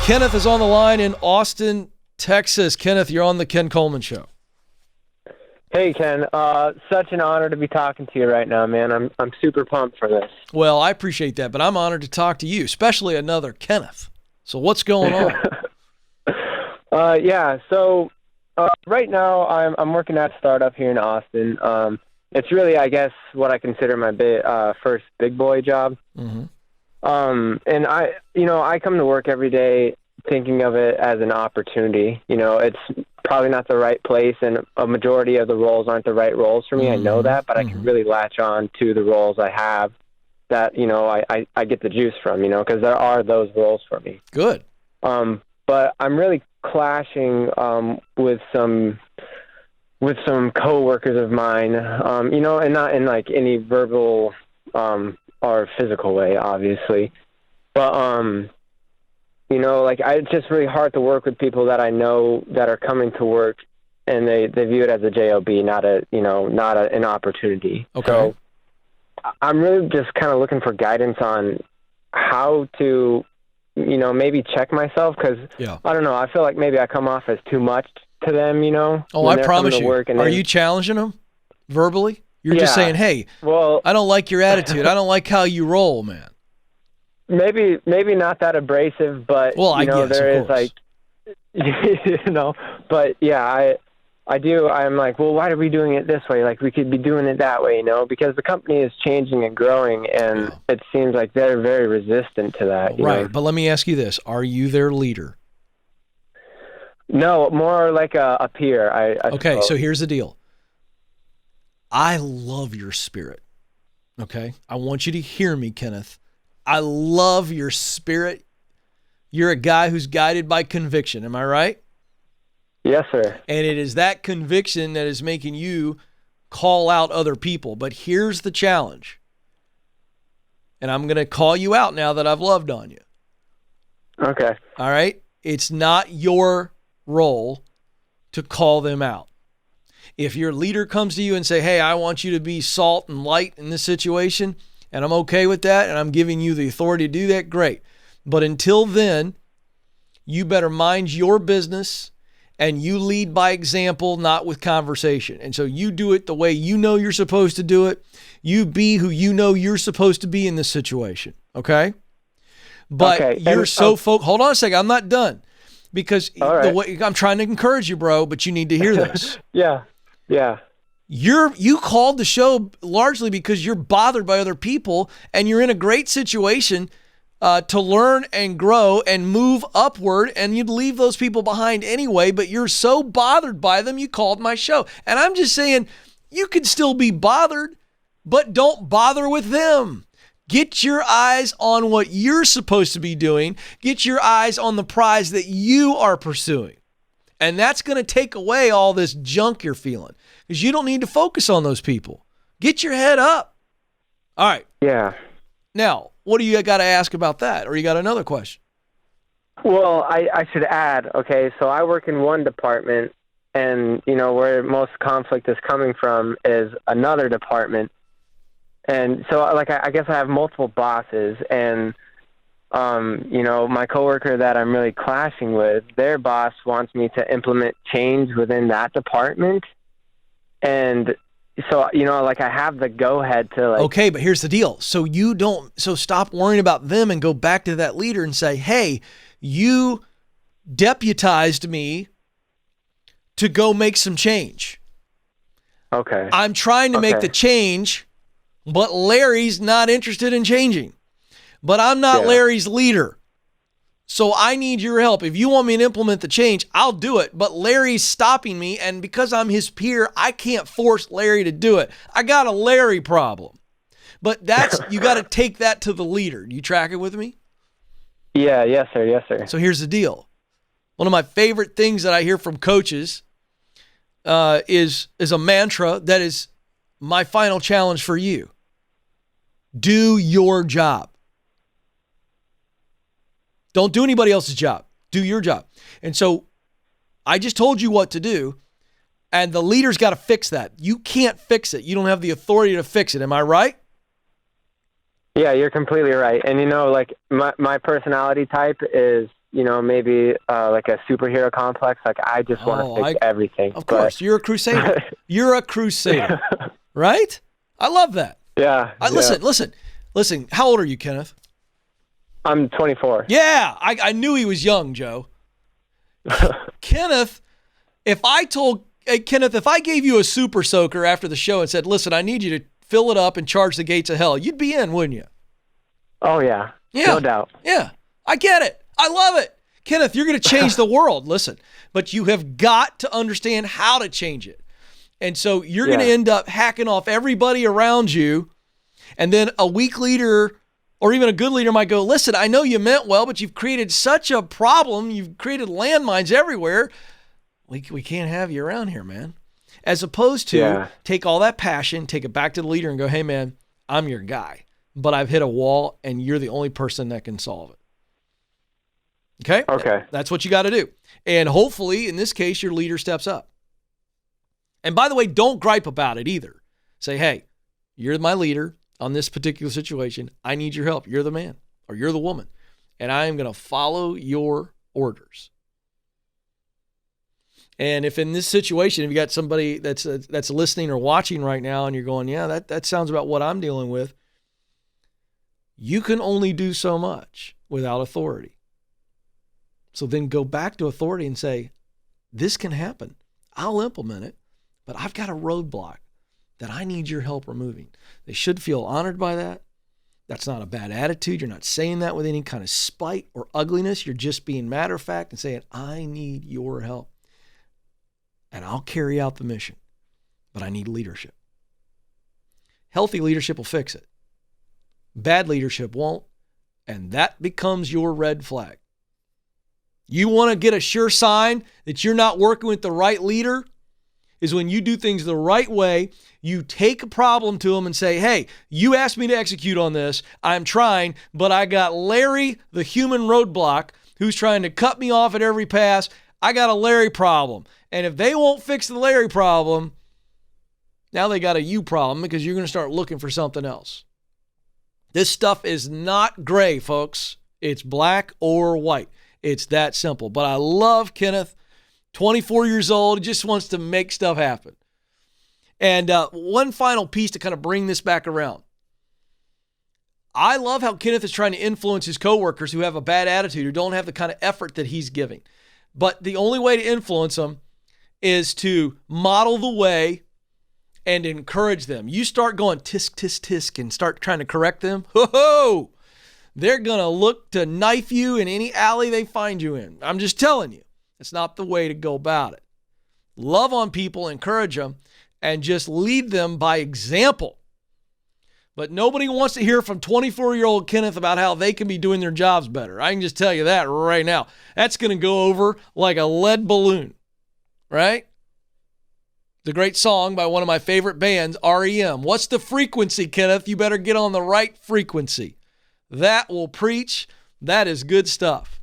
Kenneth is on the line in Austin, Texas. Kenneth, you're on the Ken Coleman Show. Hey, Ken. Such an honor to be talking to you right now, man. I'm super pumped for this. Well, I appreciate that, but I'm honored to talk to you, especially another Kenneth. So what's going on? So right now I'm working at a startup here in Austin. It's really, I guess, what I consider my first big boy job. Mm-hmm. And I come to work every day thinking of it as an opportunity. It's probably not the right place, and a majority of the roles aren't the right roles for me. I know that, but I can really latch on to the roles I have that, I get the juice from, because there are those roles for me. Good. But I'm really clashing with some coworkers of mine, and not in like any verbal or physical way, obviously. But it's just really hard to work with people that I know that are coming to work and they view it as a job, not an opportunity. Okay. So I'm really just kind of looking for guidance on how to, maybe check myself, because I don't know, I feel like maybe I come off as too much to them, Oh, I promise you. Are you challenging them verbally? You're just saying, hey, well, I don't like your attitude. I don't like how you roll, man. Maybe not that abrasive, but there is like, but yeah, I do. I'm like, well, why are we doing it this way? Like, we could be doing it that way, because the company is changing and growing, and it seems like they're very resistant to that. Right. But let me ask you this. Are you their leader? No, more like a peer. Okay. So here's the deal. I love your spirit. Okay. I want you to hear me, Kenneth. I love your spirit. You're a guy who's guided by conviction. Am I right? Yes, sir. And it is that conviction that is making you call out other people. But here's the challenge. And I'm going to call you out now that I've loved on you. Okay. All right? It's not your role to call them out. If your leader comes to you and say, hey, I want you to be salt and light in this situation, and I'm okay with that, and I'm giving you the authority to do that, great. But until then, you better mind your business, and you lead by example, not with conversation. And so you do it the way you know you're supposed to do it. You be who you know you're supposed to be in this situation, okay? But you're hold on a second, I'm not done. Because the way I'm trying to encourage you, bro, but you need to hear this. Yeah. You called the show largely because you're bothered by other people, and you're in a great situation to learn and grow and move upward, and you'd leave those people behind anyway, but you're so bothered by them, you called my show. And I'm just saying, you can still be bothered, but don't bother with them. Get your eyes on what you're supposed to be doing. Get your eyes on the prize that you are pursuing. And that's going to take away all this junk you're feeling, because you don't need to focus on those people. Get your head up. All right. Yeah. Now, what do you got to ask about that? Or you got another question? Well, I should add, okay, so I work in one department, and, where most conflict is coming from is another department. And so, I guess I have multiple bosses, and, my coworker that I'm really clashing with, their boss wants me to implement change within that department. And so, I have the go-ahead to Okay, but here's the deal. So stop worrying about them and go back to that leader and say, hey, you deputized me to go make some change. Okay. I'm trying to make the change, but Larry's not interested in changing. But I'm not Larry's leader. So I need your help. If you want me to implement the change, I'll do it. But Larry's stopping me, and because I'm his peer, I can't force Larry to do it. I got a Larry problem. But you got to take that to the leader. You tracking with me? Yeah, yes, sir. So here's the deal. One of my favorite things that I hear from coaches is a mantra that is my final challenge for you. Do your job. Don't do anybody else's job. Do your job. And so I just told you what to do, and the leader's got to fix that. You can't fix it. You don't have the authority to fix it. Am I right? Yeah, you're completely right. And, my personality type is, maybe like a superhero complex. Like I just want to fix everything. Of course, you're a crusader. You're a crusader, right? I love that. Yeah. Listen. How old are you, Kenneth? I'm 24. Yeah, I knew he was young, Joe. Kenneth, if I gave you a super soaker after the show and said, listen, I need you to fill it up and charge the gates of hell, you'd be in, wouldn't you? Oh, yeah. No doubt. Yeah, I get it. I love it. Kenneth, you're going to change the world. Listen, but you have got to understand how to change it. And so you're going to end up hacking off everybody around you. And then a weak leader or even a good leader might go, listen, I know you meant well, but you've created such a problem. You've created landmines everywhere. We can't have you around here, man. As opposed to take all that passion, take it back to the leader and go, hey, man, I'm your guy, but I've hit a wall and you're the only person that can solve it. Okay? That's what you got to do. And hopefully, in this case, your leader steps up. And by the way, don't gripe about it either. Say, hey, you're my leader on this particular situation. I need your help. You're the man or you're the woman. And I am going to follow your orders. And if in this situation, if you got somebody that's listening or watching right now and you're going, yeah, that sounds about what I'm dealing with, you can only do so much without authority. So then go back to authority and say, this can happen. I'll implement it, but I've got a roadblock that I need your help removing. They should feel honored by that. That's not a bad attitude. You're not saying that with any kind of spite or ugliness. You're just being matter of fact and saying, I need your help. And I'll carry out the mission, but I need leadership. Healthy leadership will fix it. Bad leadership won't, and that becomes your red flag. You want to get a sure sign that you're not working with the right leader is when you do things the right way. You take a problem to them and say, hey, you asked me to execute on this. I'm trying, but I got Larry, the human roadblock, who's trying to cut me off at every pass. I got a Larry problem. And if they won't fix the Larry problem, now they got a you problem because you're going to start looking for something else. This stuff is not gray, folks. It's black or white. It's that simple. But I love Kenneth, 24 years old, just wants to make stuff happen. And one final piece to kind of bring this back around. I love how Kenneth is trying to influence his coworkers who have a bad attitude, who don't have the kind of effort that he's giving. But the only way to influence them is to model the way and encourage them. You start going tisk, tisk, tisk and start trying to correct them. Ho-ho! They're going to look to knife you in any alley they find you in. I'm just telling you, it's not the way to go about it. Love on people, encourage them, and just lead them by example. But nobody wants to hear from 24-year-old Kenneth about how they can be doing their jobs better. I can just tell you that right now. That's going to go over like a lead balloon, right? The great song by one of my favorite bands, REM. What's the frequency, Kenneth? You better get on the right frequency. That will preach. That is good stuff.